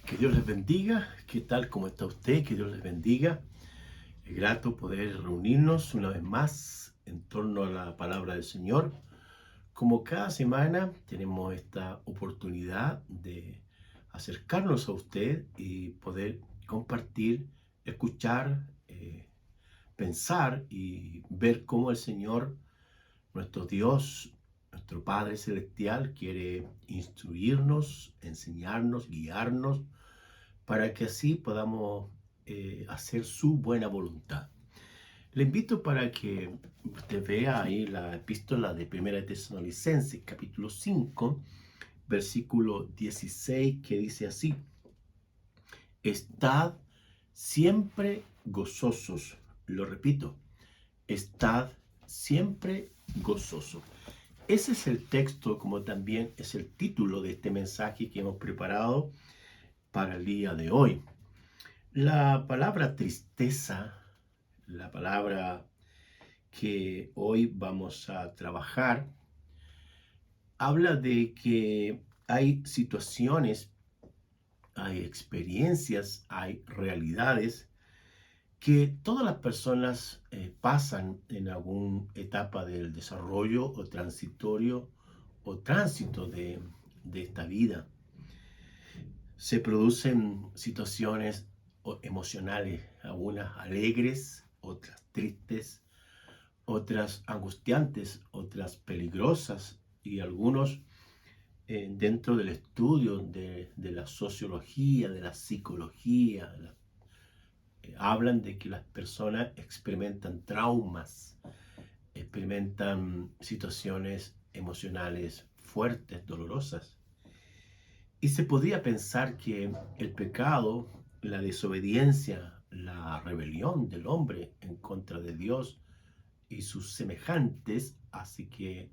Que Dios les bendiga. ¿Qué tal? ¿Cómo está usted? Que Dios les bendiga. Es grato poder reunirnos una vez más en torno a la palabra del Señor. Como cada semana tenemos esta oportunidad de acercarnos a usted y poder compartir, escuchar, pensar y ver cómo el Señor, nuestro Dios, nuestro Padre Celestial, quiere instruirnos, enseñarnos, guiarnos para que así podamos hacer su buena voluntad. Le invito para que usted vea ahí la epístola de Primera de Tesalonicenses, capítulo 5, versículo 16, que dice así: Estad siempre gozosos. Lo repito, estad siempre gozosos. Ese es el texto, como también es el título de este mensaje que hemos preparado para el día de hoy. La palabra tristeza, la palabra que hoy vamos a trabajar, habla de que hay situaciones, hay experiencias, hay realidades que todas las personas pasan en alguna etapa del desarrollo o transitorio o tránsito de esta vida. Se producen situaciones emocionales, algunas alegres, otras tristes, otras angustiantes, otras peligrosas, y algunos dentro del estudio de la sociología, de la psicología, hablan de que las personas experimentan traumas, experimentan situaciones emocionales fuertes, dolorosas. Y se podría pensar que el pecado, la desobediencia, la rebelión del hombre en contra de Dios y sus semejantes hace que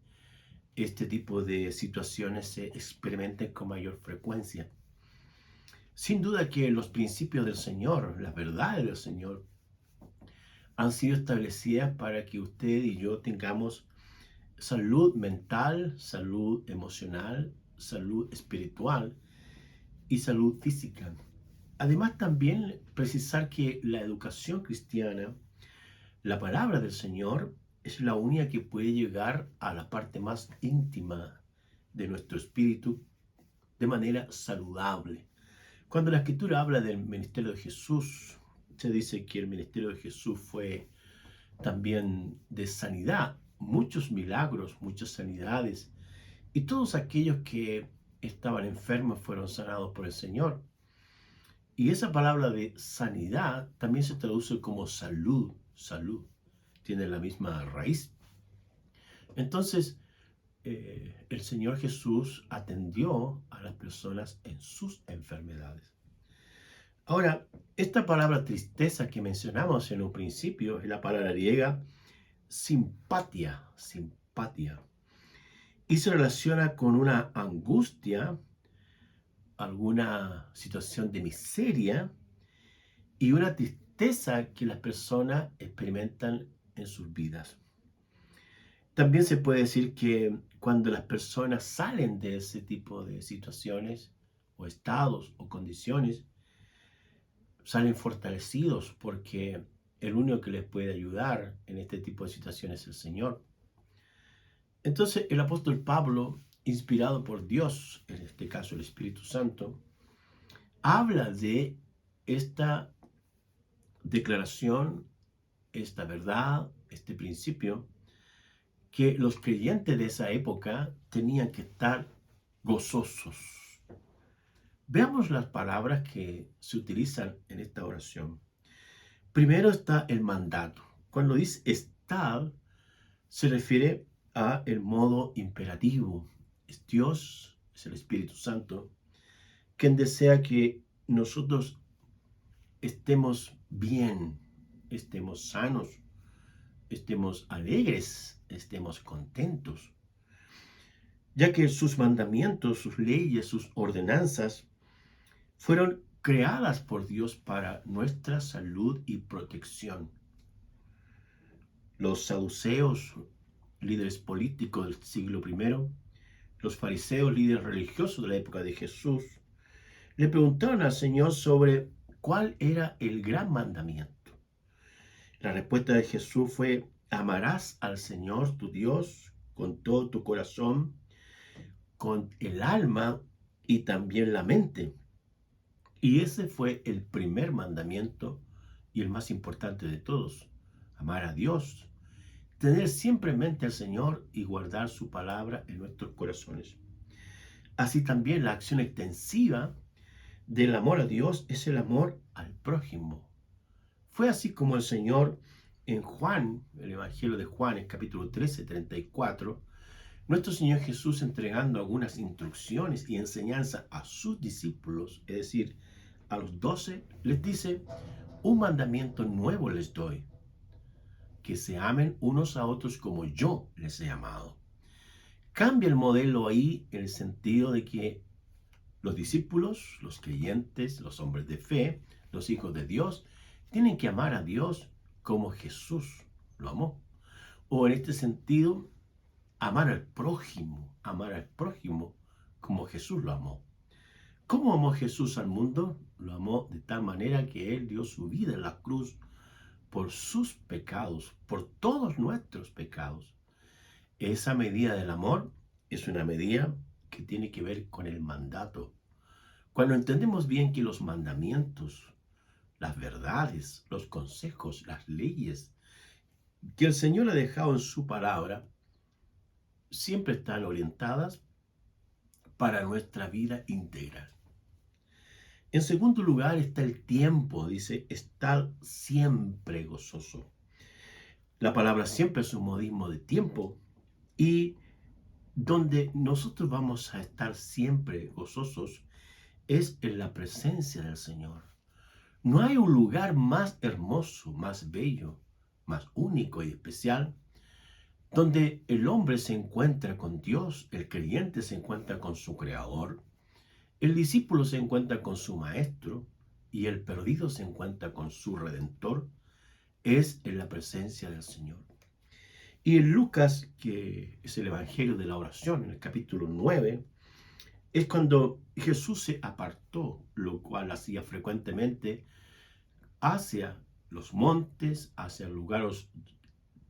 este tipo de situaciones se experimenten con mayor frecuencia. Sin duda que los principios del Señor, las verdades del Señor, han sido establecidas para que usted y yo tengamos salud mental, salud emocional, salud espiritual y salud física. Además, también precisar que la educación cristiana, la palabra del Señor, es la única que puede llegar a la parte más íntima de nuestro espíritu de manera saludable. Cuando la Escritura habla del ministerio de Jesús, se dice que el ministerio de Jesús fue también de sanidad, muchos milagros, muchas sanidades, y todos aquellos que estaban enfermos fueron sanados por el Señor. Y esa palabra de sanidad también se traduce como salud, salud. Tiene la misma raíz. Entonces, el Señor Jesús atendió a las personas en sus enfermedades. Ahora, esta palabra tristeza que mencionamos en un principio es la palabra griega simpatia, simpatia. Y se relaciona con una angustia, alguna situación de miseria y una tristeza que las personas experimentan en sus vidas. También se puede decir que cuando las personas salen de ese tipo de situaciones o estados o condiciones, salen fortalecidos porque el único que les puede ayudar en este tipo de situaciones es el Señor. Entonces el apóstol Pablo, inspirado por Dios, en este caso el Espíritu Santo, habla de esta declaración, esta verdad, este principio, que los creyentes de esa época tenían que estar gozosos. Veamos las palabras que se utilizan en esta oración. Primero está el mandato. Cuando dice estar, se refiere a el modo imperativo. Es Dios, es el Espíritu Santo, quien desea que nosotros estemos bien, estemos sanos, estemos alegres, estemos contentos, ya que sus mandamientos, sus leyes, sus ordenanzas fueron creadas por Dios para nuestra salud y protección. Los saduceos, líderes políticos del siglo I, los fariseos, líderes religiosos de la época de Jesús, Le preguntaron al Señor sobre cuál era el gran mandamiento. La respuesta de Jesús fue: amarás al Señor tu Dios con todo tu corazón, con el alma y también la mente. Y ese fue el primer mandamiento y el más importante de todos: amar a Dios, tener siempre en mente al Señor y guardar su palabra en nuestros corazones. Así también la acción extensiva del amor a Dios es el amor al prójimo. Fue así como el Señor en Juan, el Evangelio de Juan, en capítulo 13, 34, nuestro Señor Jesús, entregando algunas instrucciones y enseñanzas a sus discípulos, es decir, a los 12, les dice: un mandamiento nuevo les doy, que se amen unos a otros como yo les he amado. Cambia el modelo ahí en el sentido de que los discípulos, los creyentes, los hombres de fe, los hijos de Dios, tienen que amar a Dios como Jesús lo amó. O en este sentido, amar al prójimo como Jesús lo amó. ¿Cómo amó Jesús al mundo? Lo amó de tal manera que Él dio su vida en la cruz por sus pecados, por todos nuestros pecados. Esa medida del amor es una medida que tiene que ver con el mandato. Cuando entendemos bien que los mandamientos, las verdades, los consejos, las leyes que el Señor ha dejado en su palabra, siempre están orientadas para nuestra vida integral. En segundo lugar está el tiempo, dice: estar siempre gozoso. La palabra siempre es un modismo de tiempo, y donde nosotros vamos a estar siempre gozosos es en la presencia del Señor. No hay un lugar más hermoso, más bello, más único y especial, donde el hombre se encuentra con Dios, el creyente se encuentra con su Creador, el discípulo se encuentra con su Maestro y el perdido se encuentra con su Redentor. Es en la presencia del Señor. Y en Lucas, que es el Evangelio de la oración, en el capítulo 9, es cuando Jesús se apartó, lo cual hacía frecuentemente, hacia los montes, hacia lugares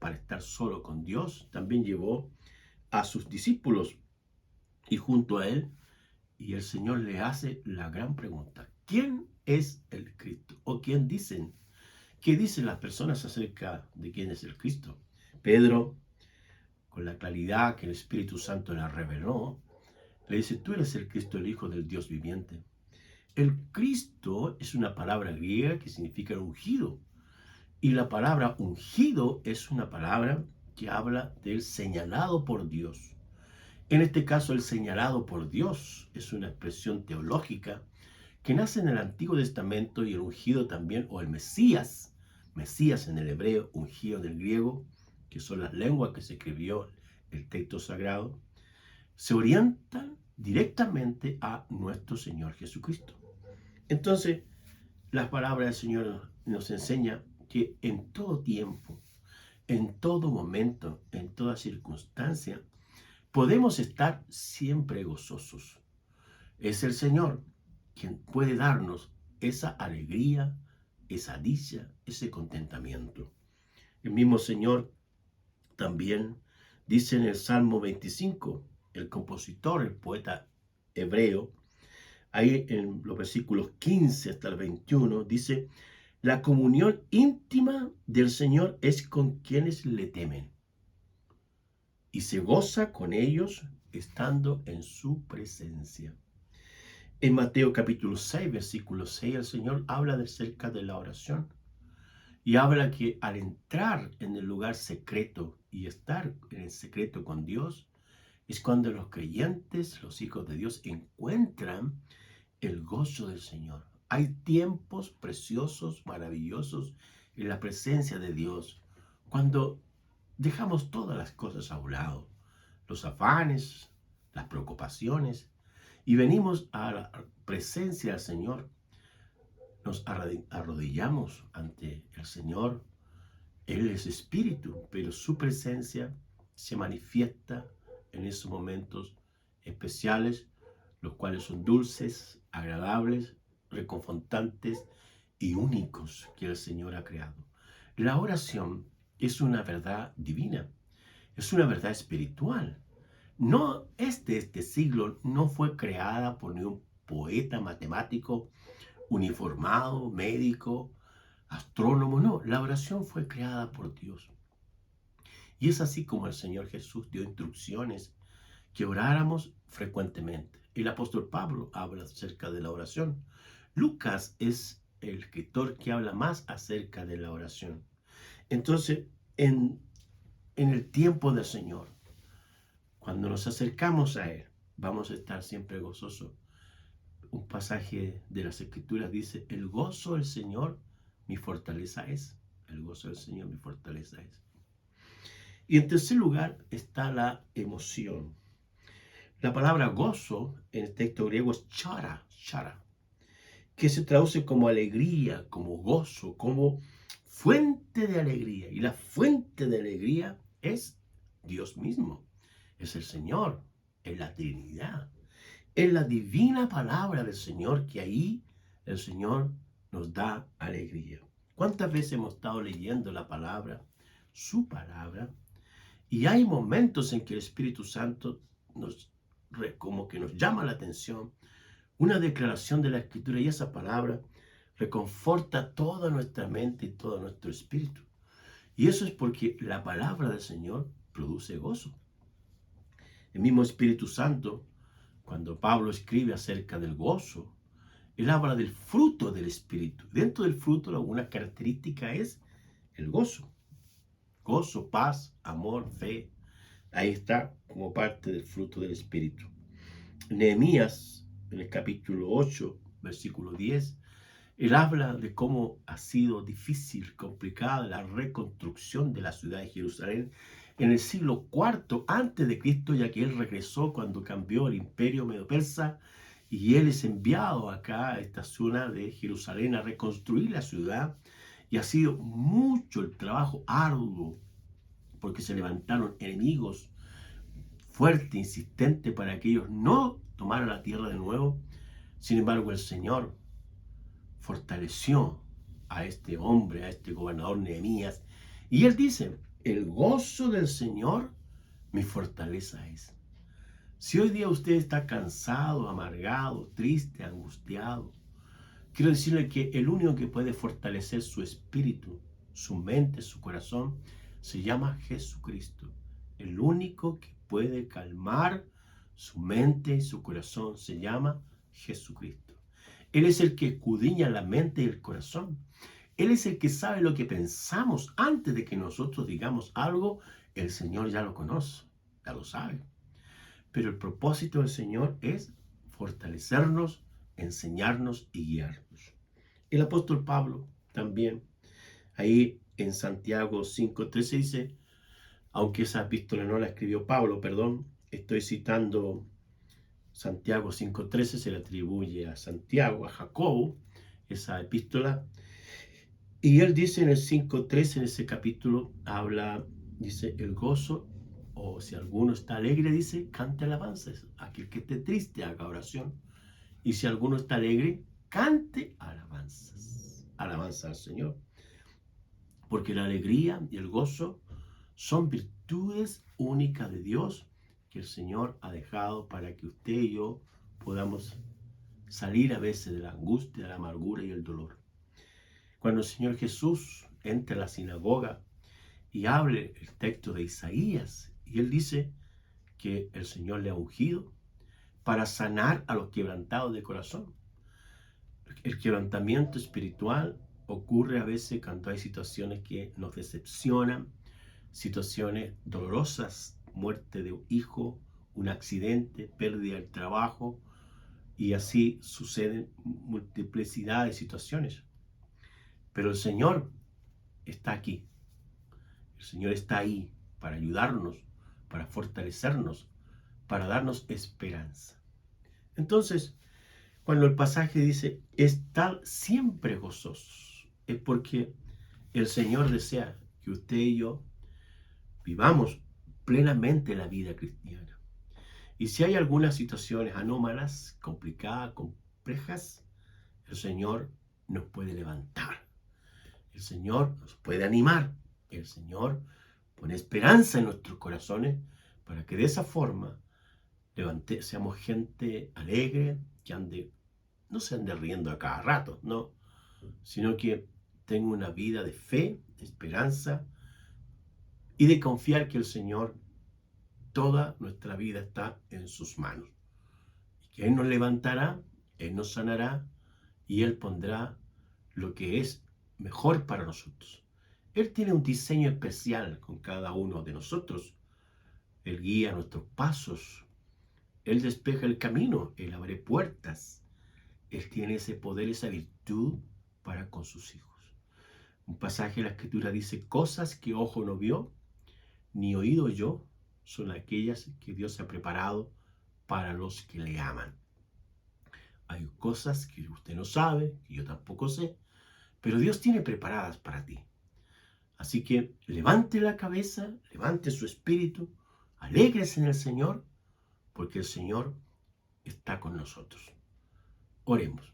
para estar solo con Dios. También llevó a sus discípulos y junto a él, y el Señor le hace la gran pregunta: ¿quién es el Cristo? ¿O quién dicen? ¿Qué dicen las personas acerca de quién es el Cristo? Pedro, con la claridad que el Espíritu Santo le reveló, le dice: tú eres el Cristo, el Hijo del Dios viviente. El Cristo es una palabra griega que significa ungido. Y la palabra ungido es una palabra que habla del señalado por Dios. En este caso, el señalado por Dios es una expresión teológica que nace en el Antiguo Testamento, y el ungido también, o el Mesías, Mesías en el hebreo, ungido en el griego, que son las lenguas que se escribió el texto sagrado, se orientan directamente a nuestro Señor Jesucristo. Entonces, la palabra del Señor nos enseña que en todo tiempo, en todo momento, en toda circunstancia, podemos estar siempre gozosos. Es el Señor quien puede darnos esa alegría, esa dicha, ese contentamiento. El mismo Señor también dice en el Salmo 25, el compositor, el poeta hebreo, ahí en los versículos 15 hasta el 21, dice: la comunión íntima del Señor es con quienes le temen, y se goza con ellos estando en su presencia. En Mateo capítulo 6, versículo 6, el Señor habla acerca de la oración, y habla que al entrar en el lugar secreto y estar en el secreto con Dios, es cuando los creyentes, los hijos de Dios, encuentran el gozo del Señor. Hay tiempos preciosos, maravillosos en la presencia de Dios, cuando dejamos todas las cosas a un lado, los afanes, las preocupaciones, y venimos a la presencia del Señor. Nos arrodillamos ante el Señor. Él es espíritu, pero su presencia se manifiesta en esos momentos especiales, los cuales son dulces, agradables, reconfortantes y únicos que el Señor ha creado. La oración es una verdad divina, es una verdad espiritual. No es de este siglo, no fue creada por ningún poeta, matemático, uniformado, médico, astrónomo, no. La oración fue creada por Dios. Y es así como el Señor Jesús dio instrucciones que oráramos frecuentemente. El apóstol Pablo habla acerca de la oración. Lucas es el escritor que habla más acerca de la oración. Entonces, en el tiempo del Señor, cuando nos acercamos a Él, vamos a estar siempre gozosos. Un pasaje de las Escrituras dice, el gozo del Señor mi fortaleza es. El gozo del Señor mi fortaleza es. Y en tercer lugar está la emoción. La palabra gozo en el texto griego es chara, que se traduce como alegría, como gozo, como fuente de alegría. Y la fuente de alegría es Dios mismo, es el Señor, es la Trinidad, es la divina palabra del Señor, que ahí el Señor nos da alegría. ¿Cuántas veces hemos estado leyendo la palabra, su palabra? Y hay momentos en que el Espíritu Santo como que nos llama la atención, una declaración de la Escritura, y esa palabra reconforta toda nuestra mente y todo nuestro espíritu. Y eso es porque la palabra del Señor produce gozo. El mismo Espíritu Santo, cuando Pablo escribe acerca del gozo, él habla del fruto del Espíritu. Dentro del fruto, una característica es el gozo. Gozo, paz, amor, fe. Ahí está como parte del fruto del Espíritu. Nehemías, en el capítulo 8, versículo 10, él habla de cómo ha sido difícil, complicada la reconstrucción de la ciudad de Jerusalén en el siglo IV antes de Cristo, ya que él regresó cuando cambió el imperio medo-persa, y él es enviado acá a esta zona de Jerusalén a reconstruir la ciudad, y ha sido mucho el trabajo arduo, porque se levantaron enemigos fuerte, insistente, para que ellos no tomaran la tierra de nuevo. Sin embargo, el Señor fortaleció a este hombre, a este gobernador Nehemías, y él dice, el gozo del Señor mi fortaleza es. Si hoy día usted está cansado, amargado, triste, angustiado, quiero decirle que el único que puede fortalecer su espíritu, su mente, su corazón, se llama Jesucristo. El único que puede calmar su mente y su corazón se llama Jesucristo. Él es el que escudriña la mente y el corazón. Él es el que sabe lo que pensamos antes de que nosotros digamos algo. El Señor ya lo conoce, ya lo sabe. Pero el propósito del Señor es fortalecernos, enseñarnos y guiarnos. El apóstol Pablo también, ahí en Santiago 5:13 dice, aunque esa epístola no la escribió Pablo, perdón, estoy citando Santiago 5:13, se le atribuye a Santiago, a Jacobo, esa epístola. Y él dice en el 5:13, en ese capítulo, dice, el gozo, o si alguno está alegre, dice, cante alabanzas. Aquel que esté triste, haga oración. Y si alguno está alegre, cante alabanzas. Alabanza al Señor. Porque la alegría y el gozo son virtudes únicas de Dios que el Señor ha dejado para que usted y yo podamos salir a veces de la angustia, de la amargura y el dolor. Cuando el Señor Jesús entra a la sinagoga y hable el texto de Isaías, y él dice que el Señor le ha ungido para sanar a los quebrantados de corazón. El quebrantamiento espiritual ocurre a veces cuando hay situaciones que nos decepcionan, situaciones dolorosas, muerte de un hijo, un accidente, pérdida del trabajo, y así suceden multiplicidad de situaciones. Pero el Señor está aquí. El Señor está ahí para ayudarnos, para fortalecernos, para darnos esperanza. Entonces, cuando el pasaje dice, estar siempre gozosos, es porque el Señor desea que usted y yo vivamos plenamente la vida cristiana. Y si hay algunas situaciones anómalas, complicadas, complejas, el Señor nos puede levantar. El Señor nos puede animar. El Señor pone esperanza en nuestros corazones para que de esa forma seamos gente alegre, que no se ande riendo a cada rato, no, sino que tenga una vida de fe, de esperanza y de confiar que el Señor, toda nuestra vida está en sus manos. Y que Él nos levantará, Él nos sanará y Él pondrá lo que es mejor para nosotros. Él tiene un diseño especial con cada uno de nosotros. Él guía nuestros pasos. Él despeja el camino. Él abre puertas. Él tiene ese poder, esa virtud para con sus hijos. Un pasaje de la Escritura dice, cosas que ojo no vio, ni oído yo, son aquellas que Dios ha preparado para los que le aman. Hay cosas que usted no sabe, que yo tampoco sé, pero Dios tiene preparadas para ti. Así que levante la cabeza, levante su espíritu, alégrese en el Señor, porque el Señor está con nosotros. Oremos.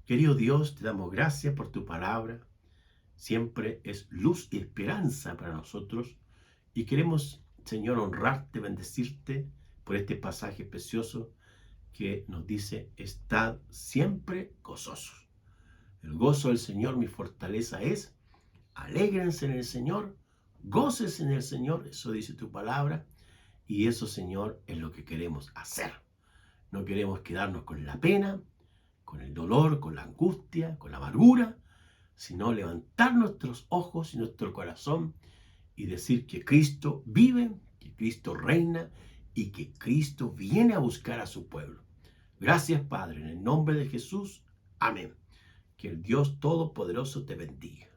Querido Dios, te damos gracias por tu palabra. Siempre es luz y esperanza para nosotros. Y queremos, Señor, honrarte, bendecirte por este pasaje precioso que nos dice, estad siempre gozosos. El gozo del Señor, mi fortaleza es. Alégrense en el Señor, gócense en el Señor, eso dice tu palabra, y eso, Señor, es lo que queremos hacer. No queremos quedarnos con la pena, con el dolor, con la angustia, con la amargura, sino levantar nuestros ojos y nuestro corazón y decir que Cristo vive, que Cristo reina y que Cristo viene a buscar a su pueblo. Gracias, Padre, en el nombre de Jesús. Amén. Que el Dios Todopoderoso te bendiga.